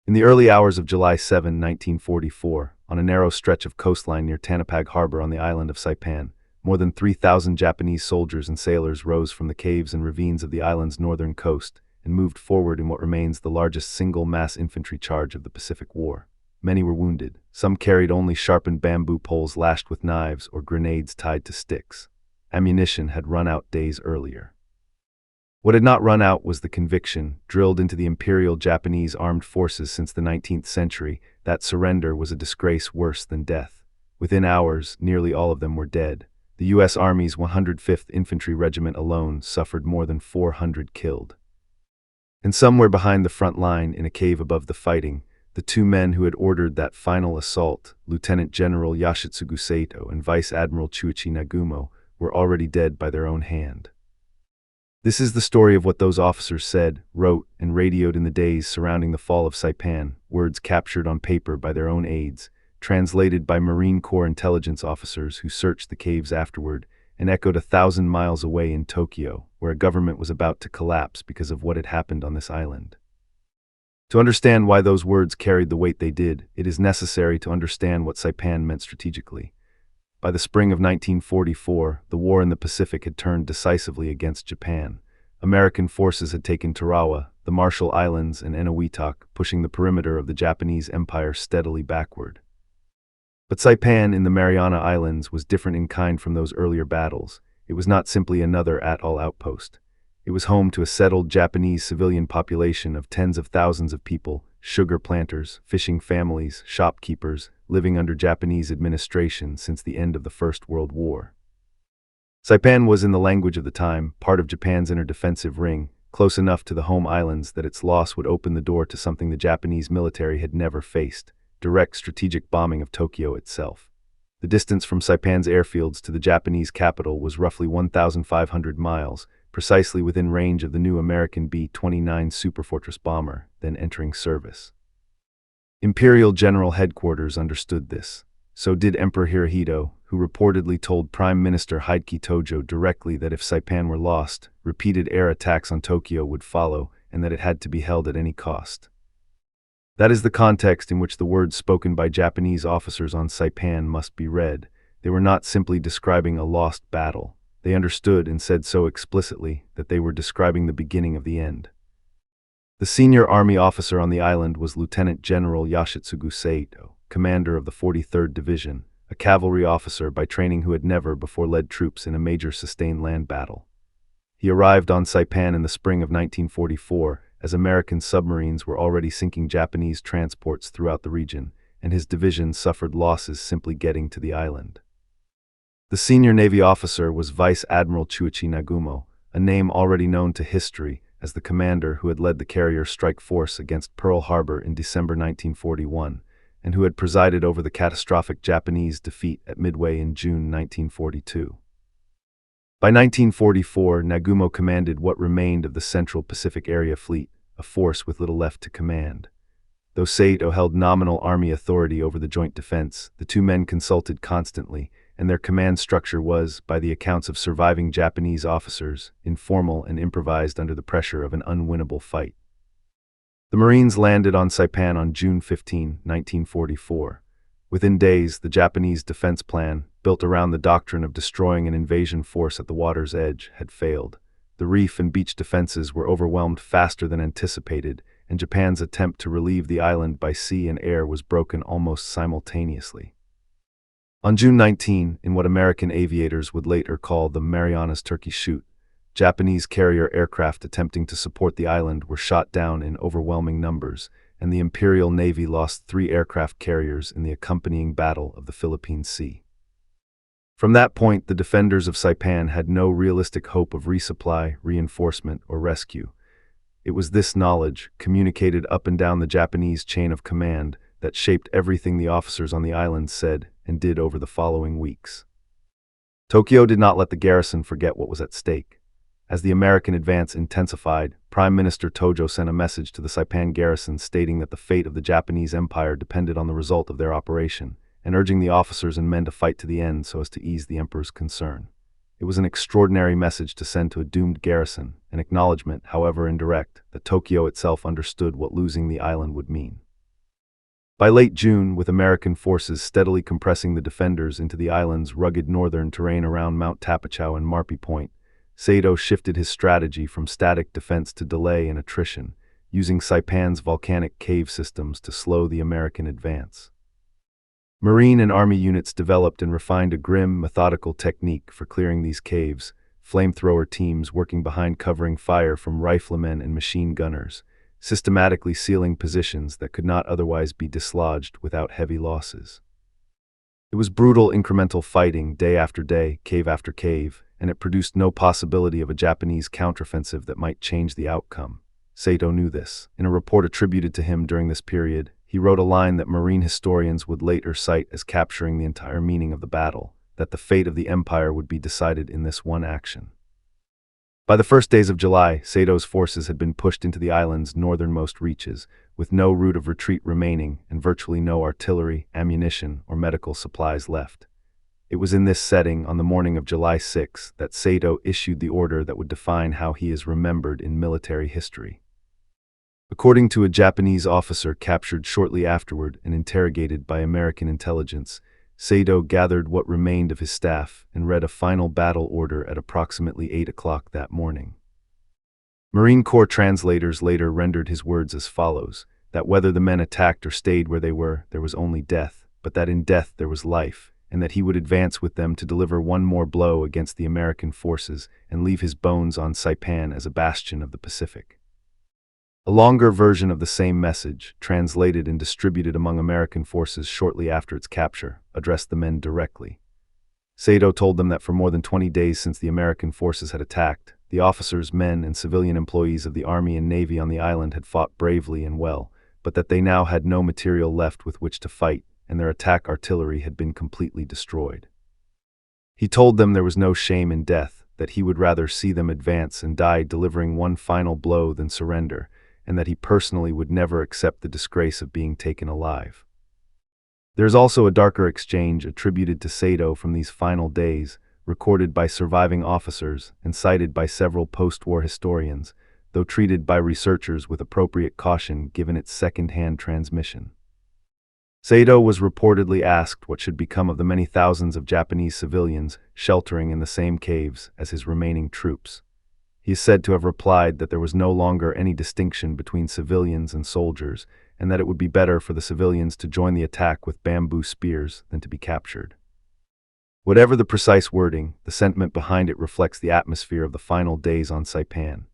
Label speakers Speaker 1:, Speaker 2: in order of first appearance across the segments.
Speaker 1: In the early hours of July 7, 1944, on a narrow stretch of coastline near Tanapag Harbor on the island of Saipan, more than 3,000 Japanese soldiers and sailors rose from the caves and ravines of the island's northern coast and moved forward in what remains the largest single mass infantry charge of the Pacific War. Many were wounded. Some carried only sharpened bamboo poles lashed with knives or grenades tied to sticks. Ammunition had run out days earlier. What had not run out was the conviction, drilled into the Imperial Japanese armed forces since the 19th century, that surrender was a disgrace worse than death. Within hours, nearly all of them were dead. The U.S. Army's 105th Infantry Regiment alone suffered more than 400 killed. And somewhere behind the front line, in a cave above the fighting, the two men who had ordered that final assault, Lieutenant General Yoshitsugu Saito and Vice Admiral Chuichi Nagumo, were already dead by their own hand. This is the story of what those officers said, wrote, and radioed in the days surrounding the fall of Saipan, words captured on paper by their own aides, translated by Marine Corps intelligence officers who searched the caves afterward, and echoed 1,000 miles away in Tokyo, where a government was about to collapse because of what had happened on this island. To understand why those words carried the weight they did, it is necessary to understand what Saipan meant strategically. By the spring of 1944, the war in the Pacific had turned decisively against Japan. American forces had taken Tarawa, the Marshall Islands, and Eniwetok, pushing the perimeter of the Japanese Empire steadily backward. But Saipan in the Mariana Islands was different in kind from those earlier battles. It was not simply another atoll outpost. It was home to a settled Japanese civilian population of tens of thousands of people, sugar planters, fishing families, shopkeepers, living under Japanese administration since the end of the First World War. Saipan was, in the language of the time, part of Japan's inner defensive ring, close enough to the home islands that its loss would open the door to something the Japanese military had never faced: direct strategic bombing of Tokyo itself. The distance from Saipan's airfields to the Japanese capital was roughly 1,500 miles, precisely within range of the new American B-29 Superfortress bomber, then entering service. Imperial General Headquarters understood this. So did Emperor Hirohito, who reportedly told Prime Minister Hideki Tojo directly that if Saipan were lost, repeated air attacks on Tokyo would follow, and that it had to be held at any cost. That is the context in which the words spoken by Japanese officers on Saipan must be read. They were not simply describing a lost battle. They understood and said so explicitly that they were describing the beginning of the end. The senior army officer on the island was Lieutenant General Yoshitsugu Saito, commander of the 43rd Division, a cavalry officer by training who had never before led troops in a major sustained land battle. He arrived on Saipan in the spring of 1944, as American submarines were already sinking Japanese transports throughout the region, and his division suffered losses simply getting to the island. The senior Navy officer was Vice Admiral Chuichi Nagumo, a name already known to history as the commander who had led the carrier strike force against Pearl Harbor in December 1941, and who had presided over the catastrophic Japanese defeat at Midway in June 1942. By 1944, Nagumo commanded what remained of the Central Pacific Area Fleet, a force with little left to command. Though Saito held nominal army authority over the joint defense, the two men consulted constantly, and their command structure was, by the accounts of surviving Japanese officers, informal and improvised under the pressure of an unwinnable fight. The Marines landed on Saipan on June 15, 1944. Within days, the Japanese defense plan, built around the doctrine of destroying an invasion force at the water's edge, had failed. The reef and beach defenses were overwhelmed faster than anticipated, and Japan's attempt to relieve the island by sea and air was broken almost simultaneously. On June 19, in what American aviators would later call the Marianas Turkey Shoot, Japanese carrier aircraft attempting to support the island were shot down in overwhelming numbers, and the Imperial Navy lost 3 aircraft carriers in the accompanying Battle of the Philippine Sea. From that point, the defenders of Saipan had no realistic hope of resupply, reinforcement, or rescue. It was this knowledge, communicated up and down the Japanese chain of command, that shaped everything the officers on the island said and did over the following weeks. Tokyo did not let the garrison forget what was at stake. As the American advance intensified, Prime Minister Tojo sent a message to the Saipan garrison stating that the fate of the Japanese Empire depended on the result of their operation, and urging the officers and men to fight to the end so as to ease the emperor's concern. It was an extraordinary message to send to a doomed garrison, an acknowledgement, however indirect, that Tokyo itself understood what losing the island would mean. By late June, with American forces steadily compressing the defenders into the island's rugged northern terrain around Mount Tapachau and Marpi Point, Saito shifted his strategy from static defense to delay and attrition, using Saipan's volcanic cave systems to slow the American advance. Marine and Army units developed and refined a grim, methodical technique for clearing these caves, flamethrower teams working behind covering fire from riflemen and machine gunners, systematically sealing positions that could not otherwise be dislodged without heavy losses. It was brutal incremental fighting day after day, cave after cave, and it produced no possibility of a Japanese counteroffensive that might change the outcome. Saito knew this. In a report attributed to him during this period, he wrote a line that Marine historians would later cite as capturing the entire meaning of the battle, that the fate of the empire would be decided in this one action. By the first days of July, Saito's forces had been pushed into the island's northernmost reaches, with no route of retreat remaining and virtually no artillery, ammunition, or medical supplies left. It was in this setting, on the morning of July 6, that Saito issued the order that would define how he is remembered in military history. According to a Japanese officer captured shortly afterward and interrogated by American intelligence, Saito gathered what remained of his staff and read a final battle order at approximately 8 o'clock that morning. Marine Corps translators later rendered his words as follows, that whether the men attacked or stayed where they were, there was only death, but that in death there was life, and that he would advance with them to deliver one more blow against the American forces and leave his bones on Saipan as a bastion of the Pacific. A longer version of the same message, translated and distributed among American forces shortly after its capture, addressed the men directly. Saito told them that for more than 20 days since the American forces had attacked, the officers, men, and civilian employees of the Army and Navy on the island had fought bravely and well, but that they now had no material left with which to fight, and their attack artillery had been completely destroyed. He told them there was no shame in death, that he would rather see them advance and die delivering one final blow than surrender, and that he personally would never accept the disgrace of being taken alive. There is also a darker exchange attributed to Saito from these final days, recorded by surviving officers and cited by several post-war historians, though treated by researchers with appropriate caution given its second-hand transmission. Saito was reportedly asked what should become of the many thousands of Japanese civilians sheltering in the same caves as his remaining troops. He is said to have replied that there was no longer any distinction between civilians and soldiers, and that it would be better for the civilians to join the attack with bamboo spears than to be captured. Whatever the precise wording, the sentiment behind it reflects the atmosphere of the final days on Saipan,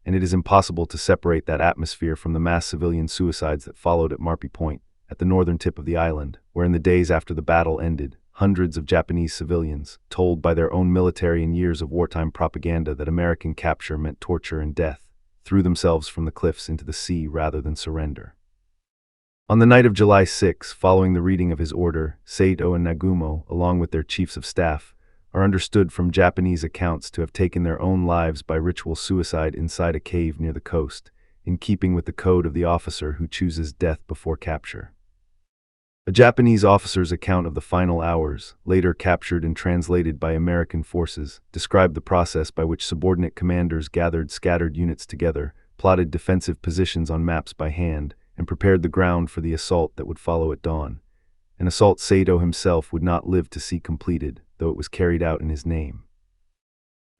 Speaker 1: and it is impossible to separate that atmosphere from the mass civilian suicides that followed at Marpi Point, at the northern tip of the island, where in the days after the battle ended, hundreds of Japanese civilians, told by their own military and years of wartime propaganda that American capture meant torture and death, threw themselves from the cliffs into the sea rather than surrender. On the night of July 6, following the reading of his order, Saito and Nagumo, along with their chiefs of staff, are understood from Japanese accounts to have taken their own lives by ritual suicide inside a cave near the coast, in keeping with the code of the officer who chooses death before capture. A Japanese officer's account of the final hours, later captured and translated by American forces, described the process by which subordinate commanders gathered scattered units together, plotted defensive positions on maps by hand, and prepared the ground for the assault that would follow at dawn. An assault Saito himself would not live to see completed, though it was carried out in his name.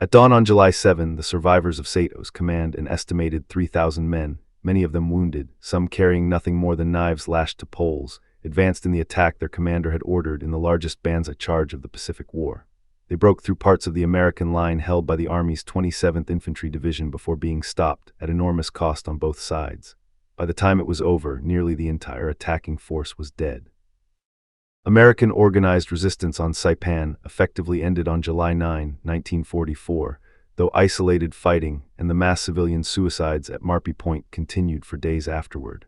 Speaker 1: At dawn on July 7, the survivors of Saito's command, an estimated 3,000 men, many of them wounded, some carrying nothing more than knives lashed to poles, advanced in the attack their commander had ordered in the largest Banzai charge of the Pacific War. They broke through parts of the American line held by the Army's 27th Infantry Division before being stopped, at enormous cost on both sides. By the time it was over, nearly the entire attacking force was dead. American organized resistance on Saipan effectively ended on July 9, 1944, though isolated fighting and the mass civilian suicides at Marpi Point continued for days afterward.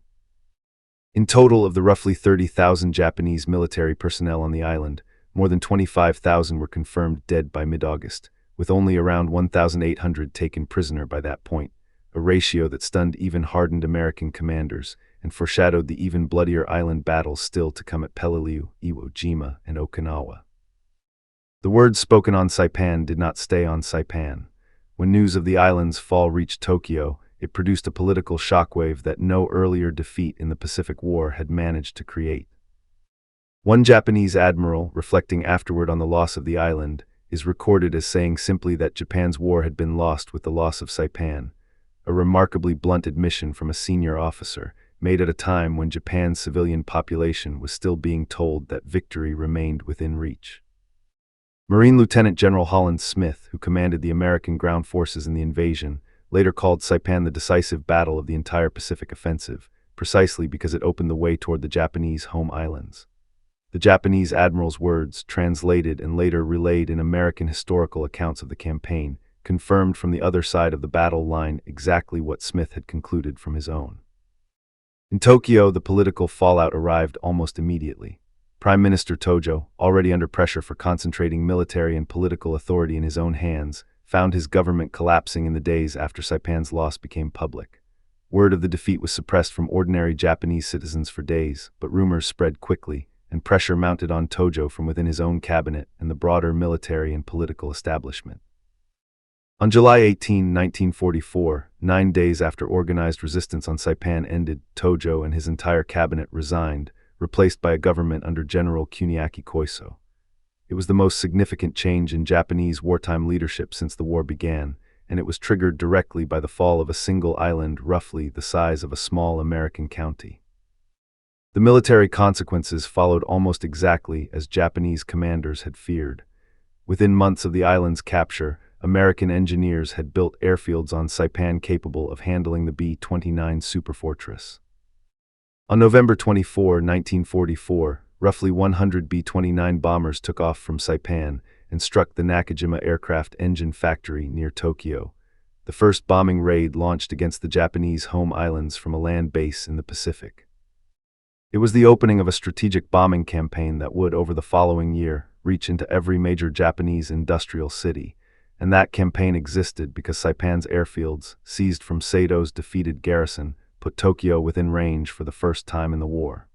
Speaker 1: In total, of the roughly 30,000 Japanese military personnel on the island, more than 25,000 were confirmed dead by mid-August, with only around 1,800 taken prisoner by that point, a ratio that stunned even hardened American commanders and foreshadowed the even bloodier island battles still to come at Peleliu, Iwo Jima, and Okinawa. The words spoken on Saipan did not stay on Saipan. When news of the island's fall reached Tokyo, it produced a political shockwave that no earlier defeat in the Pacific War had managed to create. One Japanese admiral, reflecting afterward on the loss of the island, is recorded as saying simply that Japan's war had been lost with the loss of Saipan, a remarkably blunt admission from a senior officer, made at a time when Japan's civilian population was still being told that victory remained within reach. Marine Lieutenant General Holland Smith, who commanded the American ground forces in the invasion, later called Saipan the decisive battle of the entire Pacific offensive, precisely because it opened the way toward the Japanese home islands. The Japanese admiral's words, translated and later relayed in American historical accounts of the campaign, confirmed from the other side of the battle line exactly what Smith had concluded from his own. In Tokyo, the political fallout arrived almost immediately. Prime Minister Tojo, already under pressure for concentrating military and political authority in his own hands, found his government collapsing in the days after Saipan's loss became public. Word of the defeat was suppressed from ordinary Japanese citizens for days, but rumors spread quickly, and pressure mounted on Tojo from within his own cabinet and the broader military and political establishment. On July 18, 1944, 9 days after organized resistance on Saipan ended, Tojo and his entire cabinet resigned, replaced by a government under General Kuniaki Koiso. It was the most significant change in Japanese wartime leadership since the war began, and it was triggered directly by the fall of a single island roughly the size of a small American county. The military consequences followed almost exactly as Japanese commanders had feared. Within months of the island's capture, American engineers had built airfields on Saipan capable of handling the B-29 superfortress. On November 24, 1944, roughly 100 B-29 bombers took off from Saipan and struck the Nakajima Aircraft Engine Factory near Tokyo, the first bombing raid launched against the Japanese home islands from a land base in the Pacific. It was the opening of a strategic bombing campaign that would, over the following year, reach into every major Japanese industrial city, and that campaign existed because Saipan's airfields, seized from Sato's defeated garrison, put Tokyo within range for the first time in the war.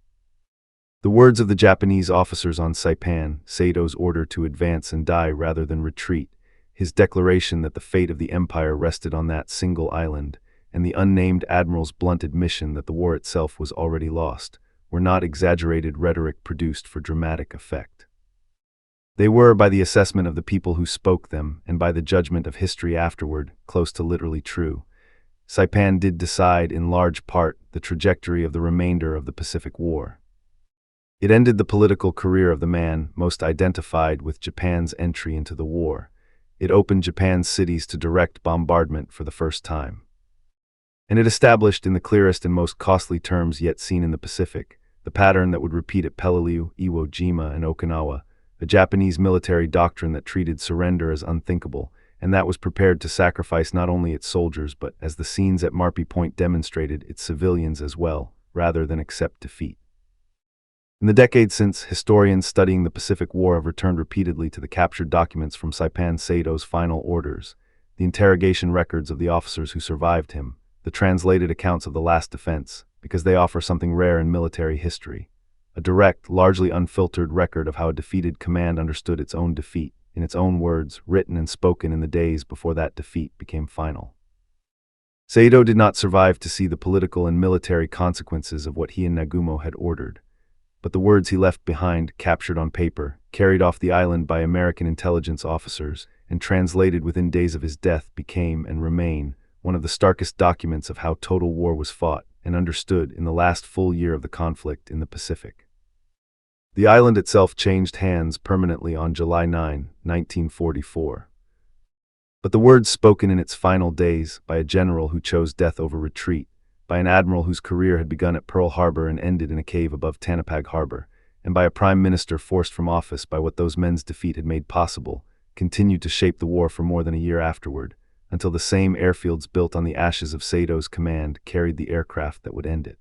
Speaker 1: The words of the Japanese officers on Saipan, Sato's order to advance and die rather than retreat, his declaration that the fate of the empire rested on that single island, and the unnamed admiral's blunt admission that the war itself was already lost, were not exaggerated rhetoric produced for dramatic effect. They were, by the assessment of the people who spoke them, and by the judgment of history afterward, close to literally true. Saipan did decide, in large part, the trajectory of the remainder of the Pacific War. It ended the political career of the man most identified with Japan's entry into the war. It opened Japan's cities to direct bombardment for the first time. And it established, in the clearest and most costly terms yet seen in the Pacific, the pattern that would repeat at Peleliu, Iwo Jima, and Okinawa, a Japanese military doctrine that treated surrender as unthinkable, and that was prepared to sacrifice not only its soldiers but, as the scenes at Marpy Point demonstrated, its civilians as well, rather than accept defeat. In the decades since, historians studying the Pacific War have returned repeatedly to the captured documents from Saipan Sato's final orders, the interrogation records of the officers who survived him, the translated accounts of the last defense, because they offer something rare in military history, a direct, largely unfiltered record of how a defeated command understood its own defeat, in its own words, written and spoken in the days before that defeat became final. Sato did not survive to see the political and military consequences of what he and Nagumo had ordered, but the words he left behind, captured on paper, carried off the island by American intelligence officers, and translated within days of his death, became and remain one of the starkest documents of how total war was fought and understood in the last full year of the conflict in the Pacific. The island itself changed hands permanently on July 9, 1944. But the words spoken in its final days, by a general who chose death over retreat, by an admiral whose career had begun at Pearl Harbor and ended in a cave above Tanapag Harbor, and by a prime minister forced from office by what those men's defeat had made possible, continued to shape the war for more than a year afterward, until the same airfields built on the ashes of Sato's command carried the aircraft that would end it.